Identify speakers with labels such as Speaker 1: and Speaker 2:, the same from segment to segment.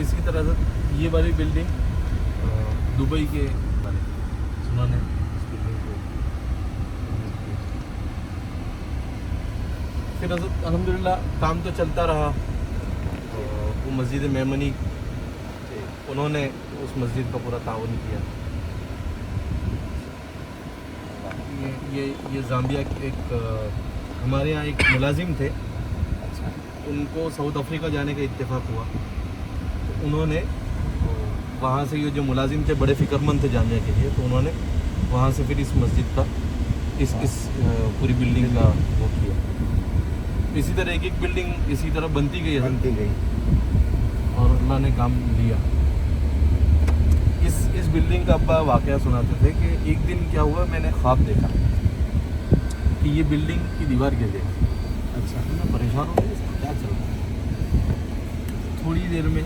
Speaker 1: इसी तरह से ये वाली बिल्डिंग दुबई के वाले उन्होंने इस बिल्डिंग को फिर अल्हम्दुलिल्लाह काम तो चलता रहा। वो मस्जिद मेमनी उन्होंने उस मस्जिद का पूरा ताउन किया। ये ज़ाम्बिया एक हमारे यहाँ एक मुलाजिम थे, उनको साउथ अफ्रीका जाने का इत्तेफाक हुआ, तो उन्होंने वहाँ से ये जो मुलाजिम थे बड़े फ़िक्रमंद थे जामिया के लिए, तो उन्होंने वहाँ से फिर इस मस्जिद का इस पूरी बिल्डिंग का वो किया। इसी तरह एक एक बिल्डिंग इसी तरह बनती गई और अल्लाह ने काम लिया। इस बिल्डिंग का अब्बा वाक़या सुनाते थे कि एक दिन क्या हुआ, मैंने ख्वाब देखा कि ये बिल्डिंग की दीवार गिर गई। अच्छा, मैं परेशान हो गया, इसका क्या चल रहा है। थोड़ी देर में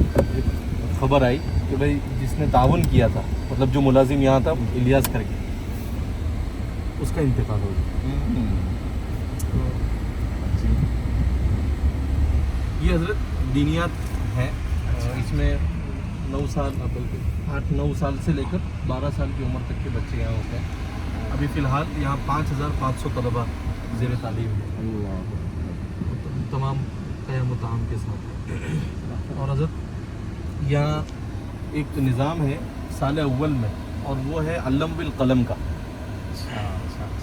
Speaker 1: खबर आई कि भाई जिसने ताउन किया था, मतलब जो मुलाजिम यहाँ था इलियास करके, उसका इंतकाल हो गया। ये हज़रत दीनियात है, इसमें 8-9 साल से लेकर 12 साल की उम्र तक के बच्चे यहाँ होते हैं। अभी फ़िलहाल यहाँ 5500 तलबा ज़ेर तालीम है, तमाम क़याम ताम के साथ। और हज़रत यहाँ एक निज़ाम है साल अव्वल में, और वो है अल्लम बिल कलम का।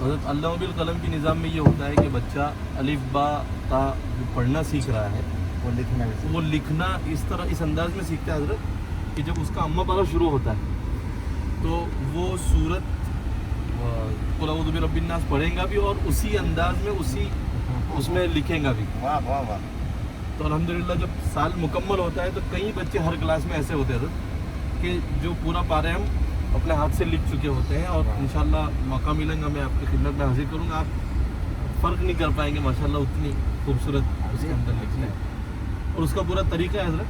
Speaker 1: हज़रत अल्लम बिल कलम के निज़ाम में ये होता है कि बच्चा अलिफ बा ता जो पढ़ना सीख रहा है वो लिखना इस तरह इस अंदाज़ में सीखता है हज़रत कि जब उसका अम्मा पारा शुरू होता है तो वो सूरत कुल औज़ु बिरब्बिन नास पढ़ेगा भी और उसी अंदाज में उसमें लिखेगा भी।
Speaker 2: वाह वाह वाह।
Speaker 1: तो अल्हम्दुलिल्लाह जब साल मुकम्मल होता है तो कई बच्चे हर क्लास में ऐसे होते हैं कि जो पूरा पारे हम अपने हाथ से लिख चुके होते हैं, और इंशाअल्लाह मौका मिलेगा मैं आपकी खिदमत में हाजिर करूँगा। आप फ़र्क नहीं कर पाएंगे माशाअल्लाह, उतनी खूबसूरत उसके अंदर लिखना है। और उसका पूरा तरीका है हज़रत,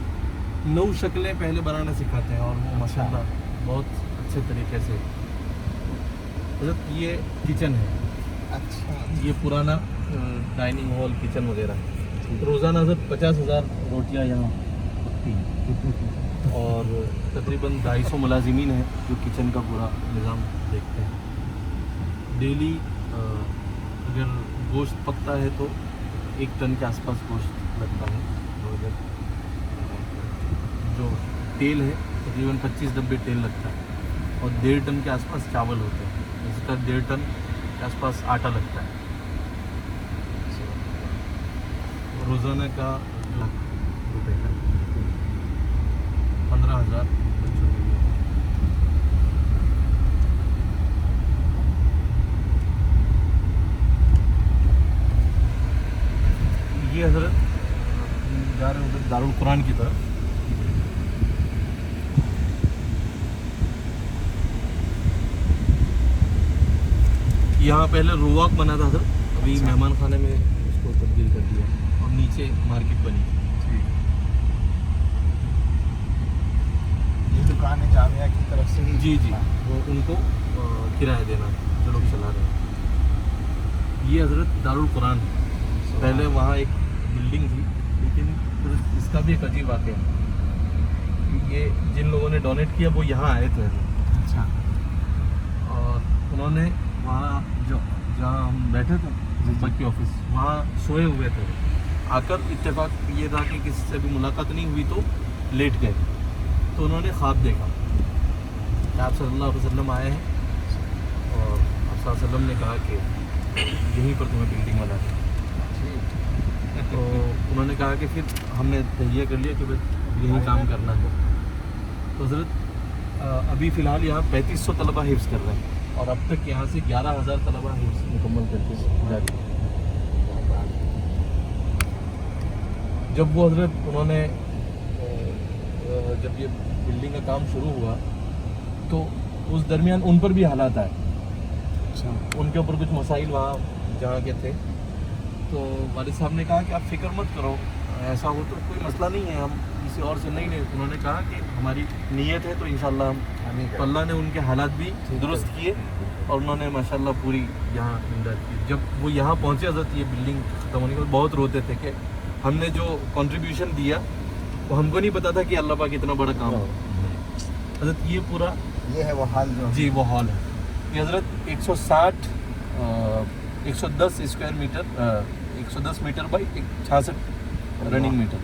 Speaker 1: 9 शक्लें पहले बनाना सिखाते हैं और वो माशाअल्लाह बहुत अच्छे तरीके से। हज़रत ये किचन है,
Speaker 2: अच्छा,
Speaker 1: ये पुराना डाइनिंग हॉल किचन वगैरह है। रोज़ाना हज़रत 50,000 रोटियाँ यहाँ पकती हैं, और तकरीबन 250 मुलाजिमीन हैं जो किचन का पूरा निज़ाम देखते हैं। डेली अगर गोश्त पकता है तो 1 टन के आसपास गोश्त लगता है। जो तेल है तकरीबन 25 डब्बे तेल लगता है, और 1.5 टन के आसपास चावल होते हैं। इसी तरह 1.5 टन के आसपास आटा लगता है। रोज़ाना का ₹1,00,000 का 15,000 बच्चों के लिए। ये हज़रत जा रहे हैं उधर दारुल कुरान की तरफ। यहाँ पहले रुवाक बना था सर, अभी मेहमान खाने में उसको तब्दील कर दिया, और नीचे मार्केट बनी।
Speaker 2: ये दुकान है जामिया की तरफ से ही?
Speaker 1: जी, वो उनको किराया देना जो लोग चला रहे हैं। ये हज़रत दारुल कुरान है। पहले वहाँ एक बिल्डिंग थी, लेकिन इसका भी एक अजीब वाक़या है। ये जिन लोगों ने डोनेट किया वो यहाँ आए थे।
Speaker 2: अच्छा।
Speaker 1: और उन्होंने वहाँ जहाँ हम बैठे थे बाकी ऑफिस, वहाँ सोए हुए थे। आकर इत्तेफाक ये था कि किसी से भी मुलाकात नहीं हुई तो लेट गए। तो उन्होंने ख्वाब देखा कि आप सल्लल्लाहु अलैहि वसल्लम आए हैं, और आप सल्लल्लाहु अलैहि वसल्लम ने कहा कि यहीं पर तुम्हें बिल्डिंग बना दी। तो उन्होंने कहा कि फिर हमने तहिया कर लिया कि भाई यही काम करना है। तो हज़रत अभी फ़िलहाल यहाँ 3500 तलबा हिफ्ज़ कर रहे हैं, और अब तक यहाँ से 11,000 तलबा हिफ्ज़ मुकम्मल करके जा रही है। जब वो हज़रत उन्होंने जब ये बिल्डिंग का काम शुरू हुआ तो उस दरमियान उन पर भी हालात आए।
Speaker 2: अच्छा।
Speaker 1: उनके ऊपर कुछ मसाइल वहाँ जहाँ के थे, तो वालिद साहब ने कहा कि आप फ़िक्र मत करो, ऐसा हो तो कोई मसला नहीं है, हम किसी और से नहीं। उन्होंने कहा कि हमारी नीयत है तो इंशाअल्लाह हम। तो अल्लाह ने उनके हालात भी दुरुस्त किए, और उन्होंने माशाअल्लाह पूरी यहाँ इमदाद की। जब वो यहाँ पहुँचे हज़रत ये बिल्डिंग ख़त्म होने के बाद बहुत रोते थे कि हमने जो कंट्रीब्यूशन दिया वो हमको नहीं पता था कि अल्लाह पाक इतना बड़ा काम है। हजरत ये पूरा
Speaker 2: ये है वो हाल जो
Speaker 1: जी वो हॉल है। ये हजरत 160 110 square metre 110 metre by 66 running metre,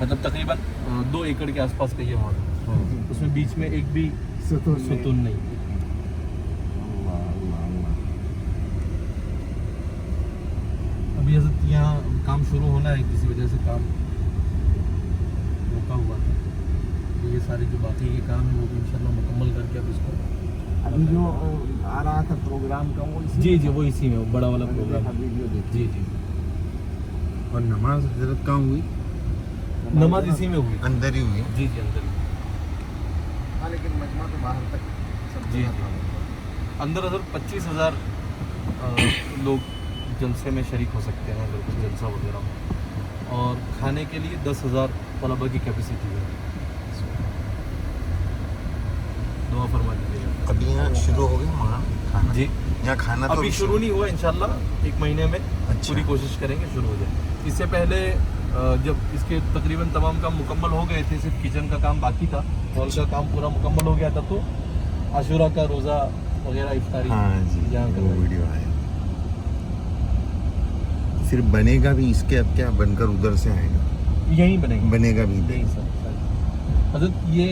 Speaker 1: मतलब तकरीबन 2 एकड़ के आसपास का ये हॉल है। उसमें बीच में एक भी सुतून नहीं।
Speaker 2: अल्लाह अल्लाह अल्लाह।
Speaker 1: अभी हजरत यहाँ काम शुरू होना है, किसी वजह से काम रुका हुआ था। तो ये सारे जो बाकी के काम है वो भी इंशाल्लाह मुकम्मल करके अब इसको
Speaker 2: अभी जो आ रहा था प्रोग्राम का वो इसी
Speaker 1: जी
Speaker 2: में
Speaker 1: जी
Speaker 2: था?
Speaker 1: वो इसी में, वो बड़ा वाला
Speaker 2: मैंने
Speaker 1: प्रोग्राम।
Speaker 2: देखा, वीडियो देखी।
Speaker 1: जी जी
Speaker 3: और नमाज हजरत कहाँ हुई?
Speaker 1: नमाज इसी में हुई।
Speaker 3: अंदर ही हुई।
Speaker 1: जी जी अंदर ही।
Speaker 2: हाँ लेकिन मजमा तो बाहर तक सब
Speaker 1: जी,
Speaker 2: जगह
Speaker 1: जी।
Speaker 2: था।
Speaker 1: अंदर अगर 25,000 लोग जलसे में शरीक हो सकते हैं, अगर कुछ जलसा वगैरह हो। और खाने के लिए 10,000 तलबा की कैपेसिटी है। दुआ फरमा दीजिएगा।
Speaker 3: अभी यहाँ शुरू हो गया हमारा खाना?
Speaker 1: जी
Speaker 3: यहाँ खाना तो
Speaker 1: अभी शुरू नहीं हुआ, इंशाल्लाह 1 महीने में पूरी कोशिश करेंगे शुरू हो जाए। इससे पहले जब इसके तकरीबन तमाम काम मुकम्मल हो गए थे, सिर्फ किचन का काम बाकी था, हॉल का काम पूरा मुकम्मल हो गया था, तो आशूरा का रोज़ा वगैरह इफ्तारी
Speaker 3: हाँ जी,
Speaker 1: यहाँ
Speaker 3: वो
Speaker 1: करवाई।
Speaker 3: वीडियो आया। फिर बनेगा भी इसके, अब क्या बनकर उधर से आएगा?
Speaker 1: यहीं बनेंगे।
Speaker 3: बनेगा भी
Speaker 1: यहीं सर। हजरत ये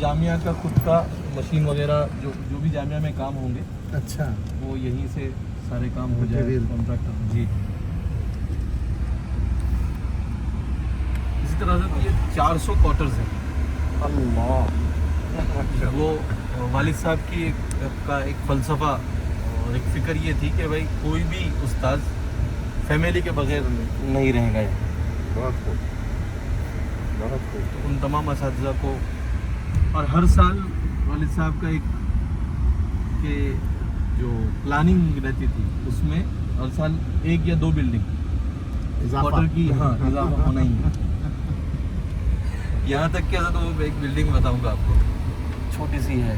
Speaker 1: जामिया का खुद का मशीन वगैरह जो भी जामिया में काम होंगे
Speaker 2: अच्छा
Speaker 1: वो यहीं से सारे काम हो जाए।
Speaker 2: Material।
Speaker 1: कॉन्ट्रैक्टर जी। इसी तरह से ये 400 क्वार्टर्स हैं।
Speaker 2: अल्लाह।
Speaker 1: वो वालिद साहब की एक फ़लसफ़ा और एक फ़िक्र ये थी कि भाई कोई भी उस्ताद फैमिली के बगैर नहीं रहेगा यहाँ।
Speaker 2: बहुत खूब, बहुत खूब।
Speaker 1: तो उन तमाम असातिज़ा को, और हर साल वालिद साहब का एक के जो प्लानिंग रहती थी उसमें हर साल 1 या 2 बिल्डिंग
Speaker 2: इजाफा।
Speaker 1: क्वार्टर की हाँ इजाफा होना ही है। यहाँ तक कि तो एक बिल्डिंग बताऊंगा आपको, छोटी सी है,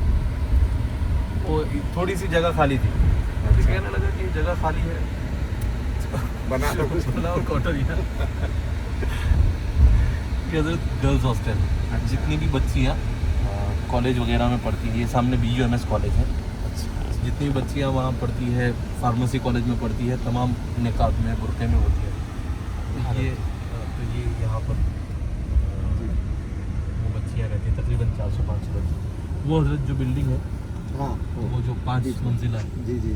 Speaker 1: वो थोड़ी सी जगह खाली थी। मुझे कहने लगा कि जगह खाली है,
Speaker 2: बना लो कुछ।
Speaker 1: बनाओ क्वार्टर यहाँ। कि हजरत गर्ल्स हॉस्टल, जितनी भी बच्चियाँ कॉलेज वगैरह में पढ़ती हैं, ये सामने BUMS कॉलेज है, जितनी भी बच्चियाँ वहाँ पढ़ती है, फार्मेसी कॉलेज में पढ़ती है, तमाम निकाब में बुरके में होती है। तो ये यहाँ पर वो बच्चियाँ रहती हैं, तकरीबन 400-500 बच्ची। वो हजरत जो बिल्डिंग है,
Speaker 2: हाँ
Speaker 1: वो जो 5 मंजिला है,
Speaker 2: जी जी।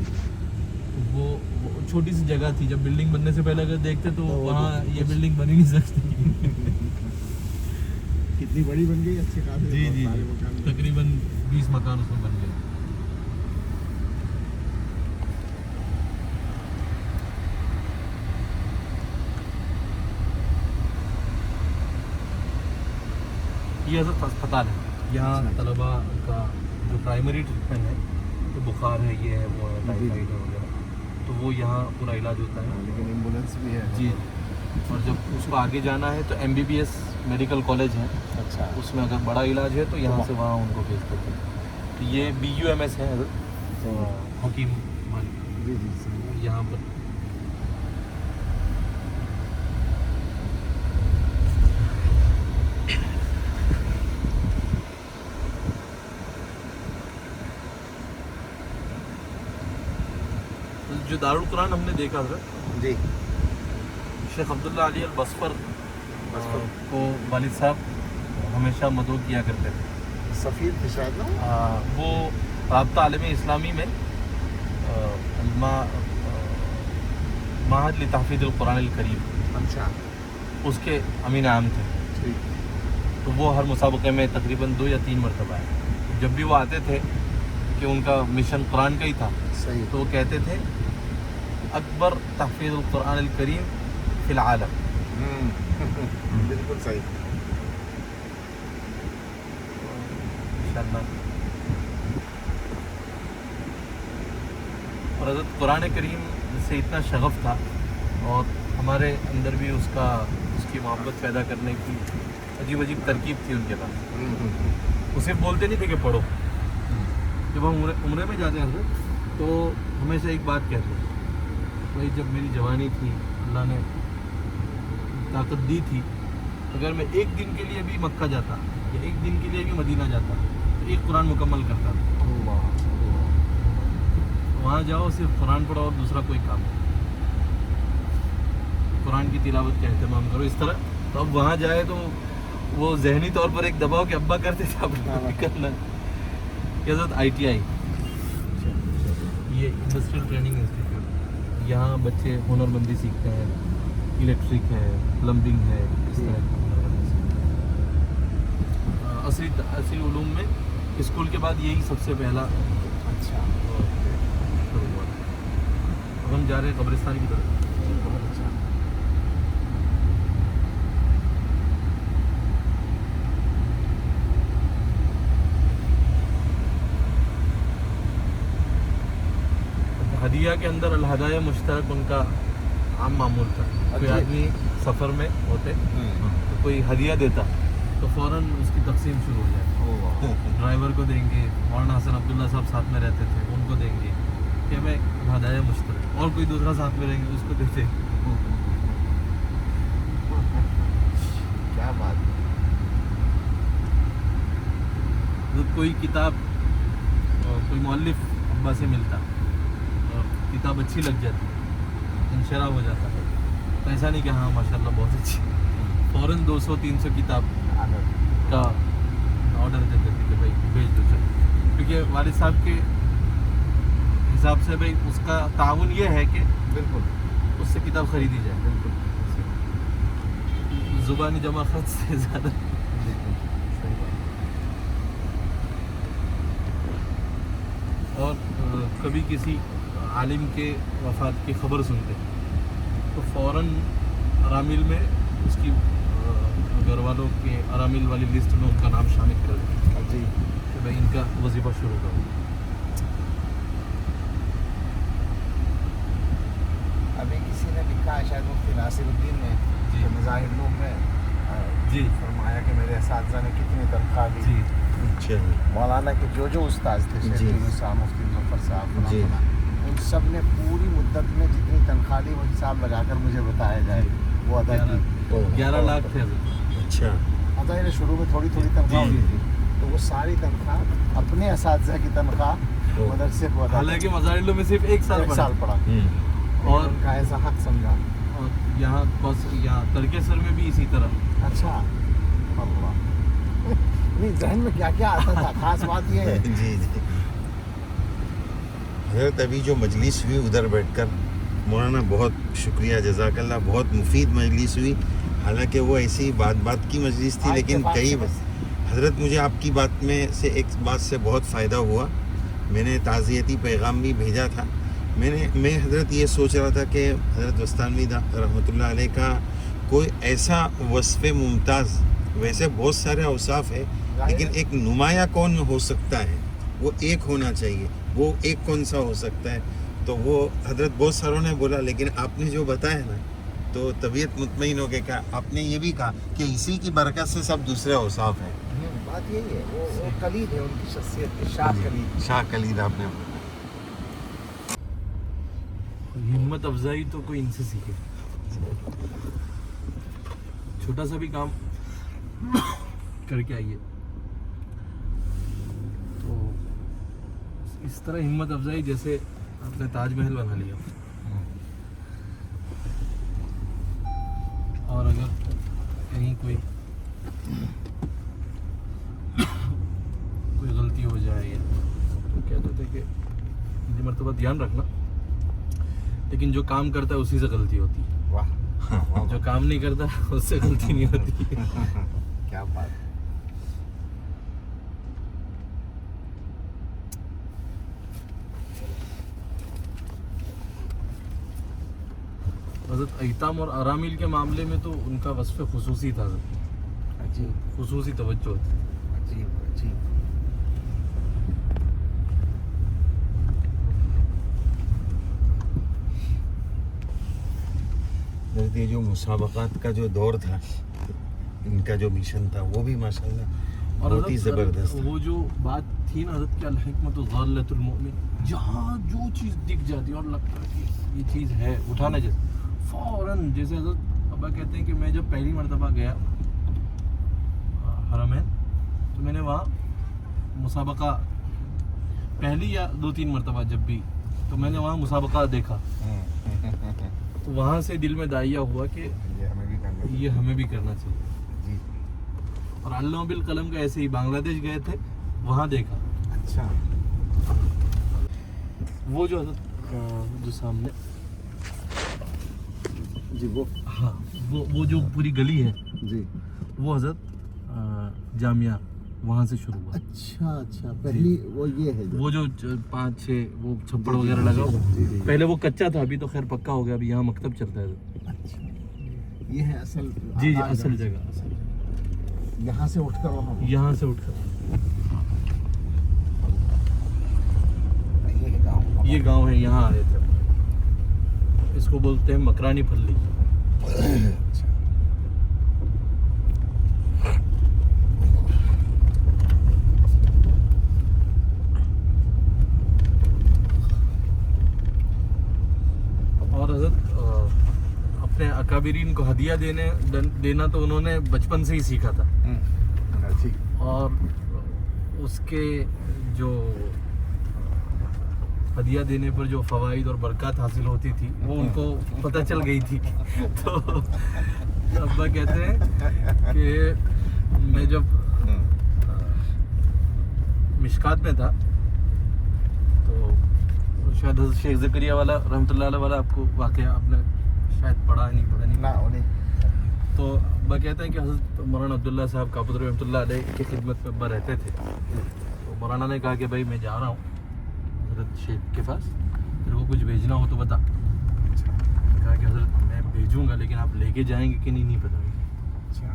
Speaker 1: वो छोटी सी जगह थी। जब बिल्डिंग बनने से पहले अगर देखते तो
Speaker 2: तो
Speaker 1: वहाँ
Speaker 2: वो
Speaker 1: ये बिल्डिंग बन ही नहीं सकती।
Speaker 2: कितनी बड़ी बन गई, अच्छे खासे
Speaker 1: जी जी
Speaker 2: सारे मकान बन गए।
Speaker 1: तकरीबन 20 मकान उसमें बन गए। ये हजरत अस्पताल है। यहाँ
Speaker 2: अच्छा।
Speaker 1: तलबा का जो प्राइमरी ट्रीटमेंट है, तो बुखार है, ये है, वो है, टाइफाइड है वगैरह, तो वो यहाँ पूरा इलाज होता
Speaker 2: हाँ,
Speaker 1: है।
Speaker 2: लेकिन एम्बुलेंस भी है।
Speaker 1: जी। और जब उसको आगे जाना है तो MBBS मेडिकल कॉलेज है,
Speaker 2: अच्छा
Speaker 1: उसमें अगर बड़ा इलाज है तो यहाँ से वहाँ उनको भेज देते हैं। तो ये BUMS है हकीम मालिक,
Speaker 2: जी जी सही।
Speaker 1: यहाँ पर जो दारुल कुरान हमने देखा था,
Speaker 2: जी
Speaker 1: शेख अब्दुल्ला अली अल बसफर को वालिद साहब हमेशा मदद किया करते थे।
Speaker 2: सफ़ीर थे शायद ना।
Speaker 1: वो राब्ता आलमी इस्लामी में माहद लिताफ़ीज़ुल कुरानिल करीम,
Speaker 2: अच्छा
Speaker 1: उसके अमीन आम थे।
Speaker 2: ठीक।
Speaker 1: तो वो हर मुसाबक़े में तकरीबन 2 या 3 मरतबा है। जब भी वो आते थे कि उनका मिशन कुरान का ही था,
Speaker 2: सही।
Speaker 1: तो वो कहते थे अकबर तहफ़ीज़ुल कुरानिल करीम फ़िल आलम।
Speaker 2: बिल्कुल सही।
Speaker 1: इंशाअल्लाह। और हज़रत कुरान करीम से इतना शगफ़ था और हमारे अंदर भी उसकी मोहब्बत पैदा करने की अजीब अजीब तरकीब थी उनके पास। वो सिर्फ बोलते नहीं थे कि पढ़ो। जब हम उम्रे में जाते हैं तो हमेशा एक बात कहते थे, भाई जब मेरी जवानी थी, अल्लाह ने ताकत दी थी, اگر میں ایک دن کے لیے بھی مکہ جاتا یا ایک دن کے لیے بھی مدینہ جاتا تو ایک قرآن مکمل کرتا تھا. وہاں جاؤ صرف قرآن پڑھو اور دوسرا کوئی کام نہیں. قرآن کی تلاوت کا اہتمام کرو اس طرح. تو اب وہاں جائے تو وہ ذہنی طور پر ایک دباؤ کہ ابا کرتے تھے اب کرنا. یہ حضرت ITI یہ انڈسٹریل ٹریننگ انسٹیٹیوٹ. یہاں بچے ہنر مندی سیکھتے ہیں. الیکٹرک ہے, پلمبنگ ہے, اس طرح کی ہنر مندی سیکھتے ہیں. اصلی علوم میں اسکول کے بعد یہی سب سے پہلا
Speaker 2: اچھا
Speaker 1: شروع ہوا. اب ہم جا رہے ہیں قبرستان کی طرف.
Speaker 2: بہت اچھا.
Speaker 1: ہدیہ کے اندر الہدایہ مشترک ان کا عام معمول تھا. کوئی آدمی سفر میں ہوتے تو کوئی ہدیہ دیتا تو فوراً اس کی تقسیم شروع ہو جائے. ڈرائیور کو دیں گے, مولانا حسن عبداللہ صاحب ساتھ میں رہتے تھے ان کو دیں گے کہ بھائی ہدایہ مشترک, اور کوئی دوسرا ساتھ میں رہیں گے اس کو دیتے.
Speaker 2: کیا بات.
Speaker 1: کوئی کتاب کوئی مؤلف ابا سے ملتا اور کتاب اچھی لگ جاتی, انشرا ہو جاتا. تو ایسا نہیں کہ ہاں ماشاء اللہ بہت اچھی, فوراً 200-300 کتاب کا آرڈر دیتے تھے کہ بھائی بھیج دو چلو. کیونکہ والد صاحب کے حساب سے بھائی اس کا تعاون یہ ہے کہ
Speaker 2: بالکل
Speaker 1: اس سے کتاب خریدی جائے.
Speaker 2: بالکل
Speaker 1: زبانی جمع خط سے زیادہ. اور کبھی کسی عالم کے وفات کی خبر سنتے تو فوراً ارامل میں اس کی گھر والوں کے ارامل والی لسٹ میں ان کا نام شامل کر دیں
Speaker 2: جی.
Speaker 1: کہ بھائی ان کا وظیفہ شروع کرو.
Speaker 2: ابھی کسی نے لکھا ہے شاید مفتی ناصر الدین نے
Speaker 1: جی.
Speaker 2: کہ مظاہر نوم میں
Speaker 1: جی
Speaker 2: فرمایا کہ میرے اساتذہ نے کتنی تنخواہ دی.
Speaker 1: جی
Speaker 3: اچھا
Speaker 2: مولانا کے جو استاد تھے
Speaker 3: جی.
Speaker 2: شیخ صاحب, مفتی مظفر صاحب,
Speaker 3: جی.
Speaker 2: ان سب نے پوری مدت میں جتنی تنخواہ دی وہ حساب لگا کر مجھے بتایا جائے وہ ادا کی.
Speaker 1: 11 لاکھ تھے حضرت.
Speaker 3: اچھا
Speaker 2: پتہ ہے شروع میں تھوڑی تنخواہ
Speaker 1: جی.
Speaker 2: ہوتی تھی تو وہ ساری تنخواہ اپنے اساتذہ کی تنخواہ مدرسے کو ادا
Speaker 1: حالانکہ مظاہر میں صرف ایک سال پڑھا
Speaker 2: پڑا
Speaker 1: اور
Speaker 2: ان کا ایسا حق سمجھا.
Speaker 1: اور یہاں ترکیسر میں بھی اسی طرح.
Speaker 2: اچھا اللہ. نہیں ذہن میں کیا کیا آتا تھا, خاص بات یہ ہے.
Speaker 3: جی جی حضرت ابھی جو مجلس ہوئی ادھر بیٹھ کر مولانا بہت شکریہ جزاک اللہ, بہت مفید مجلس ہوئی. حالانکہ وہ ایسی بات کی مجلس تھی لیکن کئی حضرت مجھے آپ کی بات میں سے ایک بات سے بہت فائدہ ہوا. میں نے تعزیتی پیغام بھی بھیجا تھا. میں حضرت یہ سوچ رہا تھا کہ حضرت وستانوی رحمۃ اللہ علیہ کا کوئی ایسا وصف ممتاز, ویسے بہت سارے اوصاف ہے لیکن ایک نمایاں کون ہو سکتا ہے, وہ ایک ہونا چاہیے. وہ ایک کون سا ہو سکتا ہے؟ تو وہ حضرت بہت ساروں نے بولا لیکن آپ نے جو بتایا نا تو طبیعت مطمئن ہو کے کہا. آپ نے یہ بھی کہا کہ اسی کی برکت سے سب دوسرے اوصاف ہیں.
Speaker 2: بات یہی ہے, وہ کلید ہے ان کی شخصیت کی, شاہ کلید.
Speaker 3: شاہ کلید آپ نے
Speaker 1: ہمت افزائی تو کوئی ان سے سیکھے. چھوٹا سا بھی کام کر کے آئیے تو اس طرح ہمت افزائی جیسے آپ نے تاج محل بنا لیا. اور اگر کہیں کوئی غلطی ہو جائے یا تو کہتے تھے کہ یہ مرتبہ دھیان رکھنا, لیکن جو کام کرتا ہے اسی سے غلطی ہوتی ہے.
Speaker 2: واہ
Speaker 1: جو کام نہیں کرتا اس سے غلطی نہیں ہوتی.
Speaker 2: کیا بات.
Speaker 1: حضرت ایتام اور ارامل کے معاملے میں تو ان کا وصف خصوصی تھا حضرت.
Speaker 2: عجیب
Speaker 1: خصوصی توجہ ہوتی.
Speaker 2: عجیب عجیب.
Speaker 3: یہ جو مسابقات کا جو دور تھا, ان کا جو مشن تھا وہ بھی ماشاءاللہ
Speaker 1: اور
Speaker 3: بہت ہی
Speaker 1: حضرت
Speaker 3: زبردست.
Speaker 1: وہ جو بات تھی نا حضرت کہ الحکمت ضالۃ المؤمن, جہاں جو چیز دکھ جاتی ہے اور لگتا ہے کہ یہ چیز ہے اٹھانا, جیسے فوراً جیسے حضرت ابا کہتے ہیں کہ میں جب پہلی مرتبہ گیا हरमैन, तो मैंने वहाँ मुसाबका पहली या 2-3 मरतबा जब भी, तो मैंने वहाँ मुसाबका देखा, तो वहाँ से दिल में दाइया हुआ कि
Speaker 2: ये हमें भी करना
Speaker 1: ये हमें भी करना चाहिए।
Speaker 2: जी।
Speaker 1: और अल्लाह बिल कलम का ऐसे ही बांग्लादेश गए थे, वहाँ देखा।
Speaker 2: अच्छा।
Speaker 1: वो जो जो सामने,
Speaker 2: जी वो,
Speaker 1: हाँ वो जो पूरी गली है,
Speaker 2: जी।
Speaker 1: वो हज़रत जामिया वहाँ से शुरू हुआ।
Speaker 2: अच्छा अच्छा, पहली वो ये है जो,
Speaker 1: वो जो 5-6 वो छप्पड़ वगैरह लगा हुआ, पहले वो कच्चा था, अभी तो खैर पक्का हो गया, अभी यहाँ मकतब चलता है।
Speaker 2: अच्छा ये है असल,
Speaker 1: जी जी, असल जगह, असल जगह।
Speaker 2: यहाँ से उठकर वहाँ,
Speaker 1: यहाँ से उठकर
Speaker 2: ये है गाँव।
Speaker 1: ये गांव है, यहाँ आए थे। इसको बोलते हैं मकरानी फल्ली।
Speaker 2: अच्छा।
Speaker 1: और हज़रत अपने अकाबिरीन को हदिया देना तो उन्होंने बचपन से ही सीखा था,
Speaker 2: जी।
Speaker 1: और उसके जो हदिया देने पर जो फ़वाइद और बरकत हासिल होती थी वो उनको पता चल गई थी। तो अब्बा कहते हैं कि मैं जब मिशकात में था, तो शायद हज़रत शेख ज़करिया वाला रहमतुल्लाह अलैह वाला आपको वाक़या आपने शायद पढ़ा नहीं
Speaker 2: ना उन्हें,
Speaker 1: तो अब्बा कहते हैं कि हज़रत मौलाना अब्दुल्ला साहब कापुद्र रहमतुल्लाह अलैह की खिदमत में अब्बा रहते थे। तो मौलाना ने कहा कि भाई मैं जा रहा हूँ हज़रत शेख के पास, तेरे को कुछ भेजना हो तो बता। कहा कि हज़रत मैं भेजूँगा, लेकिन आप लेके जाएंगे कि नहीं पता।
Speaker 2: अच्छा।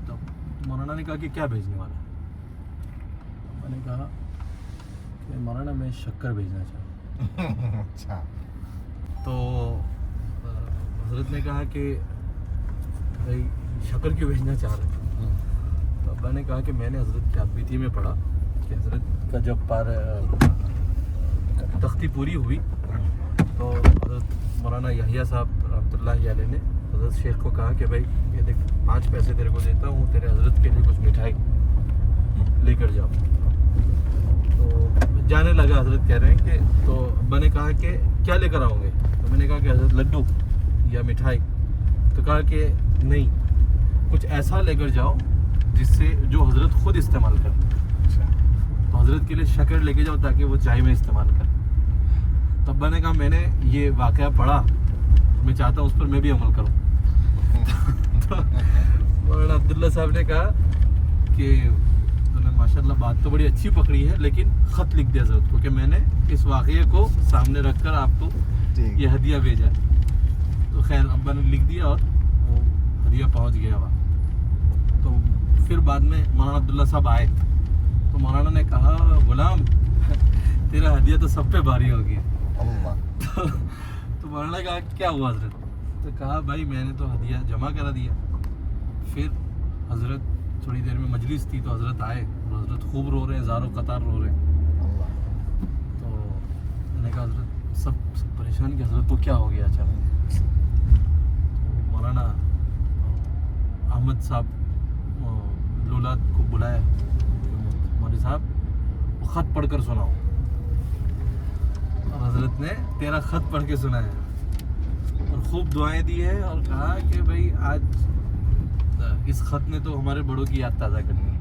Speaker 1: तो मौलाना ने कहा कि क्या भेजने वाला है? मैंने कहा कि मौलाना मैं शक्कर भेजना चाहता हूँ।
Speaker 2: अच्छा।
Speaker 1: तो हज़रत ने कहा कि भाई शक्कर क्यों भेजना चाह रहे थे? तो अब्बा ने कहा कि मैंने हज़रत की आपबीती में पढ़ा कि हज़रत का जब तख्ती पूरी हुई तो हज़रत मौलाना यहिया साहब रहमतुल्लाहि अलैह ने हज़रत शेख को कहा कि भाई ये देख 5 पैसे तेरे को देता हूँ, तेरे हज़रत के लिए कुछ मिठाई लेकर जाओ। तो जाने लगा, हज़रत कह रहे हैं कि तो अब्बा ने कहा कि क्या लेकर आओगे? तो मैंने कहा कि हज़रत लड्डू या मिठाई। तो कहा कि नहीं, कुछ ऐसा लेकर जाओ जिससे जो हज़रत खुद इस्तेमाल करें। तो हज़रत के लिए शक्कर लेके जाओ ताकि वो चाय में इस्तेमाल करें। तो अब्बा ने कहा मैंने ये वाक़या पढ़ा, मैं चाहता हूँ उस पर मैं भी अमल करूँ। तो मौलाना अब्दुल्ला साहब ने कहा कि तूने माशाल्लाह बात तो बड़ी अच्छी पकड़ी है, लेकिन ख़त लिख दिया हज़रत को कि मैंने इस वाक़ये को सामने रख कर आपको ये हदिया भेजा है। तो खैर अब्बा ने लिख दिया और वो हदिया पहुँच गया वहाँ। तो फिर बाद में मौलाना अब्दुल्ला साहब आए, तो मौलाना ने कहा गुलाम तेरा हदिया तो सब पे भारी हो गया। तो मौलाना ने कहा क्या हुआ हज़रत? तो कहा भाई मैंने तो हदिया जमा करा दिया। फिर हज़रत थोड़ी देर में मजलिस थी, तो हज़रत आए और हज़रत खूब रो रहे हैं, ज़ारो कतार रो रहे हैं। तो मैंने कहा हज़रत सब परेशान कि हज़रत को क्या हो गया अचानक? तो मौलाना अहमद साहब लोलाद को बुलाया, मौलवी साहब वो ख़त पढ़कर सुनाओ। और हज़रत ने तेरा ख़त पढ़ के सुनाया और खूब दुआएं दी है और कहा कि भाई आज इस ख़त ने तो हमारे बड़ों की याद ताज़ा करनी है।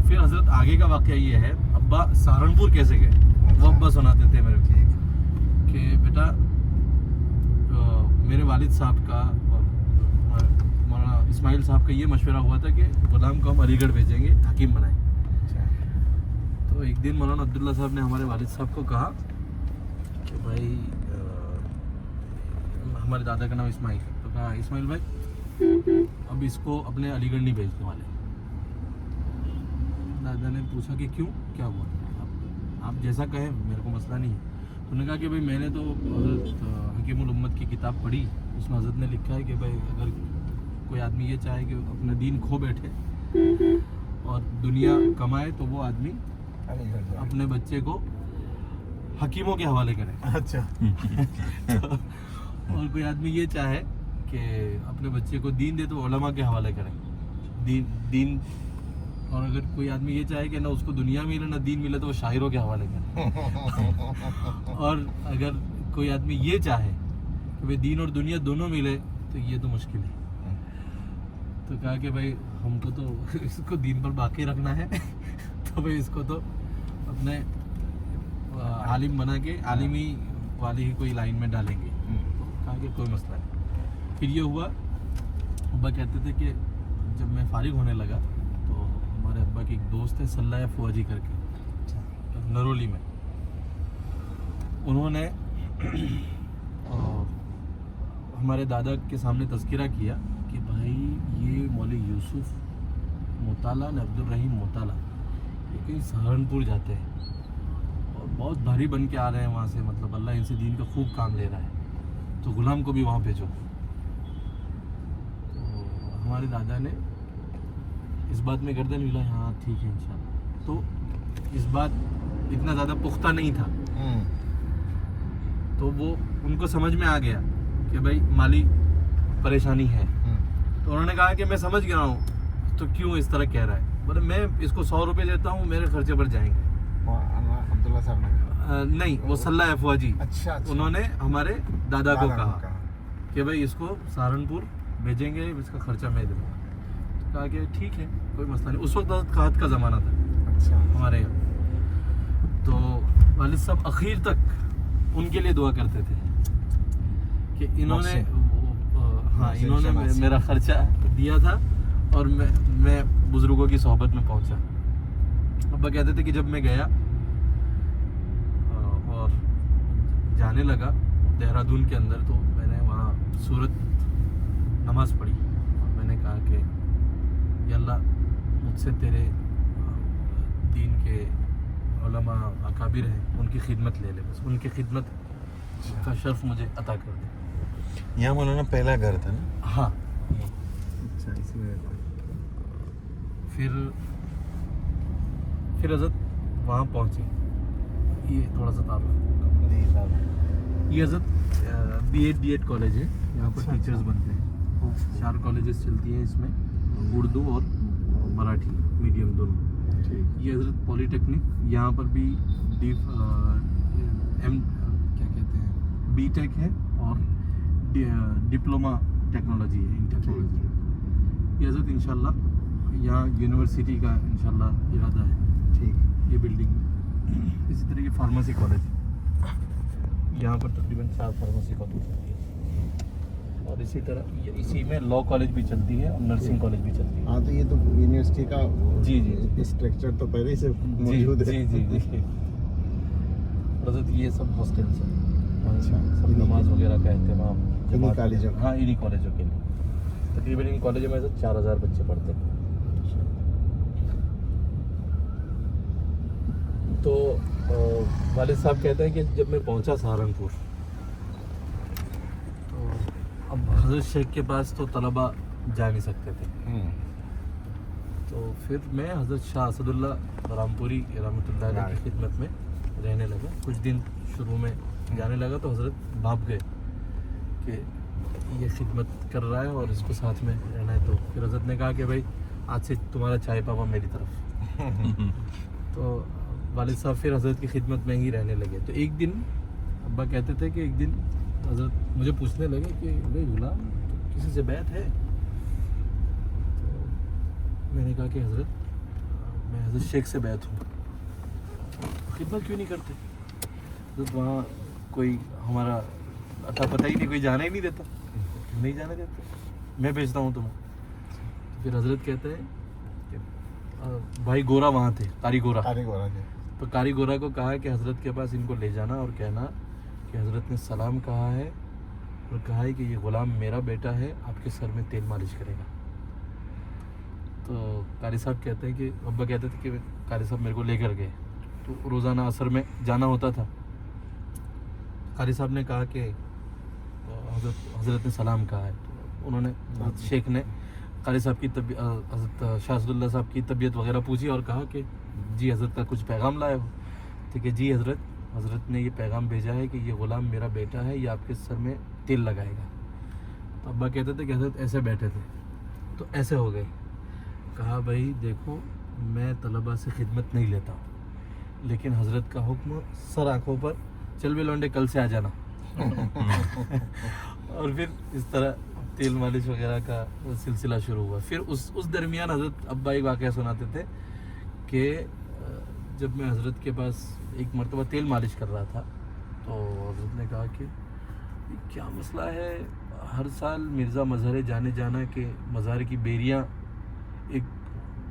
Speaker 1: फिर हज़रत आगे का वाक़या ये है, अब्बा सहारनपुर कैसे गए वो अब्बा सुनाते थे मेरे को कि बेटा मेरे वालिद साहब का मौलाना इस्माइल साहब का ये मशवरा हुआ था कि गुलाम को हम अलीगढ़ भेजेंगे, हकीम बनाएं। तो एक दिन मौलाना अब्दुल्ला साहब ने हमारे वालिद साहब को कहा कि भाई हमारे दादा का नाम इस्माइल, तो कहा इस्माइल भाई अब इसको अपने अलीगढ़ नहीं भेजने वाले। दादा ने पूछा कि क्यों, क्या हुआ? आप जैसा कहें, मेरे को मसला नहीं है। उन्होंने कहा कि भाई मैंने तो हज़रत हकीमुल उम्मत की किताब पढ़ी, उसमें हज़रत ने लिखा है कि भाई अगर कोई आदमी ये चाहे कि अपना दीन खो बैठे और दुनिया कमाए तो वो आदमी अपने बच्चे को हकीमों के हवाले करें।
Speaker 2: अच्छा
Speaker 1: और कोई आदमी ये चाहे कि अपने बच्चे को दीन दे तो उलमा के हवाले करें। दीन और अगर कोई आदमी ये चाहे कि ना उसको दुनिया मिले ना दीन मिले तो वो शायरों के हवाले करें। और अगर कोई आदमी ये चाहे कि भाई दीन और दुनिया दोनों मिले तो ये तो मुश्किल है। तो कहा कि भाई हमको तो इसको दीन पर बाकी रखना है तो भाई इसको तो अपने आलिम बना के आलिमी वाली ही कोई लाइन में डालेंगे। तो कहा कि कोई मसला नहीं। फिर ये हुआ, अब्बा कहते थे कि जब मैं फारिग होने लगा तो हमारे अब्बा की एक दोस्त है सल्ला फौजी करके नरोली में, उन्होंने हमारे दादा के सामने तज़किरा किया कि भाई ये मौलवी यूसुफ मुताला ने अब्दुल रहीम मुताला ये कहीं सहारनपुर जाते हैं और बहुत भारी बन के आ रहे हैं वहाँ से, मतलब अल्लाह इनसे दीन का खूब काम ले रहा है, तो गुलाम को भी वहाँ भेजो। तो हमारे दादा ने इस बात में गर्दन हिलाई, हाँ ठीक है इंशाल्लाह। तो इस बात इतना ज़्यादा पुख्ता नहीं था, तो वो उनको समझ में आ गया कि भाई माली परेशानी है। तो उन्होंने कहा कि मैं समझ गया हूँ, तो क्यों इस तरह कह रहा है, बोले मैं इसको 100 रुपये देता हूँ, मेरे खर्चे पर जाएंगे।
Speaker 2: अब्दुल्ला साहब ने
Speaker 1: नहीं, वो सल्ला फौजी,
Speaker 2: अच्छा
Speaker 1: उन्होंने हमारे दादा को कहा कि भाई इसको सहारनपुर भेजेंगे, इसका खर्चा मैं दूँगा। तो कहा कि ठीक है कोई मसला नहीं। उस वक्त कहत का ज़माना था
Speaker 2: अच्छा
Speaker 1: हमारे यहाँ। तो वालिद साहब आखिर तक उनके लिए दुआ करते थे कि इन्होंने हाँ इन्होंने मेरा खर्चा दिया था और मैं बुज़ुर्गों की सोहबत में पहुंचा। अब्बा कहते थे कि जब मैं गया और जाने लगा देहरादून के अंदर, तो मैंने वहाँ सूरत नमाज़ पढ़ी और मैंने कहा कि या अल्लाह मुझसे तेरे दीन के उलमा अकाबिर हैं उनकी खिदमत ले ले, बस उनकी खिदमत का शर्फ मुझे अता कर दे।
Speaker 3: यहाँ मौलाना पहला घर था ना?
Speaker 1: हाँ।
Speaker 2: अच्छा इसमें
Speaker 1: फिर हज़रत वहाँ पहुँचे। ये थोड़ा सा तारुफ, ये हज़रत B.Ed कॉलेज है, यहाँ पर टीचर्स बनते हैं। 4 कॉलेजेस चलती हैं इसमें, उर्दू और मराठी मीडियम दोनों। ये हज़रत पॉलीटेक्निक, यहाँ पर भी क्या कहते हैं B.Tech है और डिप्लोमा टेक्नोलॉजी है, इन टेक्नोलॉजी। ये हज़रत इंशाल्लाह यहाँ यूनिवर्सिटी का इंशाल्लाह इरादा है,
Speaker 2: ठीक
Speaker 1: ये बिल्डिंग। इसी तरह की फार्मेसी कॉलेज, यहाँ पर तकरीबन 4 फार्मेसी कॉलेज चलती है और इसी तरह इसी में लॉ कॉलेज भी चलती है और नर्सिंग कॉलेज भी चलती है।
Speaker 2: हाँ तो ये तो यूनिवर्सिटी का
Speaker 1: जी
Speaker 2: स्ट्रक्चर तो पहले से मौजूद है।
Speaker 1: जी हज़रत ये सब हॉस्टल्स हैं,
Speaker 2: अच्छा
Speaker 1: सब नमाज वगैरह का अहतमाम
Speaker 2: इन्हीं कॉलेजों
Speaker 1: हाँ इन्हीं कॉलेजों के लिए। तकरीबन इन कॉलेजों में 4000 बच्चे पढ़ते हैं। तो वालिद साहब कहते हैं कि जब मैं पहुंचा सहारनपुर, तो अब हज़रत शेख के पास तो तलबा जा नहीं सकते थे, तो फिर मैं हज़रत शाह असदुल्ला रामपुरी रहमतुल्लाह अलैह की खिदमत में रहने लगा। कुछ दिन शुरू में जाने लगा तो हज़रत भाप गए कि ये खिदमत कर रहा है और इसको साथ में रहना है। तो फिर हज़रत ने कहा कि भाई आज से तुम्हारा चाय पापा मेरी तरफ। तो वालिद साहब फिर हज़रत की खिदमत में ही रहने लगे। तो एक दिन अब्बा कहते थे कि एक दिन हज़रत मुझे पूछने लगे कि भाई गुलाम किसी से बैत है? तो मैंने कहा कि हज़रत मैं हज़रत शेख से बैत हूँ। खिदमत क्यों नहीं करते? तो वहाँ कोई हमारा अता पता ही नहीं, कोई जाना ही नहीं देता, नहीं जाने देते, मैं भेजता हूँ तुम्हें। तो फिर हज़रत कहते हैं कि भाई गोरा वहाँ थे, कारी गोरा
Speaker 2: जी।
Speaker 1: तो कारी गोरा को कहा कि हज़रत के पास इनको ले जाना और कहना कि हज़रत ने सलाम कहा है और कहा है कि ये ग़ुलाम मेरा बेटा है, आपके सर में तेल मालिश करेगा। तो कारी साहब कहते हैं कि अब्बा कहते थे कि कारी साहब मेरे को लेकर गए, तो रोज़ाना असर में जाना होता था। कारी साहब ने कहा कि हज़रत ने सलाम कहा है, तो उन्होंने शेख ने कारी साहब की हज़रत शाह असदुल्ला साहब की तबीयत वगैरह पूछी और कहा कि जी हज़रत का कुछ पैगाम लाए हो? ठीक है जी हज़रत, حضرت نے یہ پیغام بھیجا ہے کہ یہ غلام میرا بیٹا ہے، یہ آپ کے سر میں تیل لگائے گا. تو ابا کہتے تھے کہ حضرت ایسے بیٹھے تھے تو ایسے ہو گئے. کہا بھائی دیکھو میں طلباء سے خدمت نہیں لیتا ہوں، لیکن حضرت کا حکم سر آنکھوں پر، چل بھی لونڈے کل سے آ جانا. اور پھر اس طرح تیل مالش وغیرہ کا سلسلہ شروع ہوا. پھر اس درمیان حضرت ابا ایک واقعہ سناتے تھے کہ جب میں حضرت کے پاس ایک مرتبہ تیل مالش کر رہا تھا تو حضرت نے کہا کہ یہ کیا مسئلہ ہے، ہر سال مرزا مظہر جانے جانا کہ مزار کی بیریاں ایک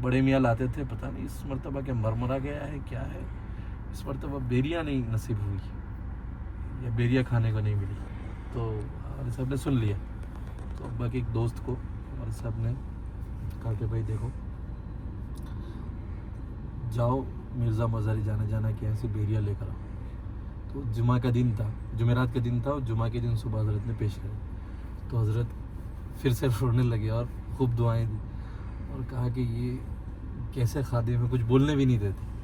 Speaker 1: بڑے میاں لاتے تھے، پتہ نہیں اس مرتبہ کیا مرمرا گیا ہے کیا ہے، اس مرتبہ بیریاں نہیں نصیب ہوئی یا بیریاں کھانے کو نہیں ملی. تو ہمارے صاحب نے سن لیا. تو ابا کے ایک دوست کو ہمارے صاحب نے کہا کہ بھائی دیکھو جاؤ مرزا مظہر جانے جانا کہ یہاں سے بیریاں لے کر آؤ. تو جمعہ کا دن تھا، جمعرات کا دن تھا، اور جمعہ کے دن صبح حضرت نے پیش کرا. تو حضرت پھر سے رونے لگے اور خوب دعائیں دی اور کہا کہ یہ کیسے خادم ہے، کچھ بولنے بھی نہیں دیتے.